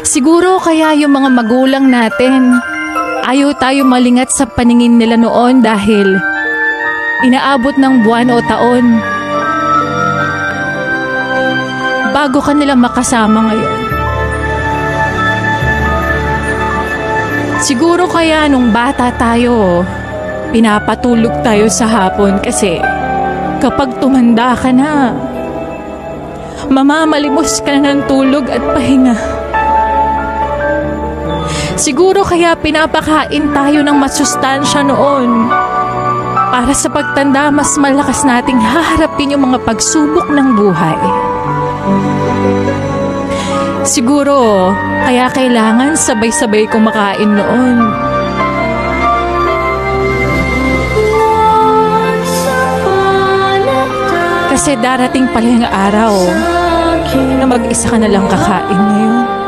Siguro kaya yung mga magulang natin, ayaw tayo malingat sa paningin nila noon dahil inaabot ng buwan o taon bago ka nila makasama ngayon. Siguro kaya nung bata tayo, pinapatulog tayo sa hapon kasi kapag tumanda ka na, mamamalimos ka na ng tulog at pahinga. Siguro kaya pinapakain tayo ng masustansya noon para sa pagtanda mas malakas nating haharapin yung mga pagsubok ng buhay. Siguro kaya kailangan sabay-sabay kumakain noon. Kasi darating pala yung araw na mag-isa ka na lang kakain ngayon.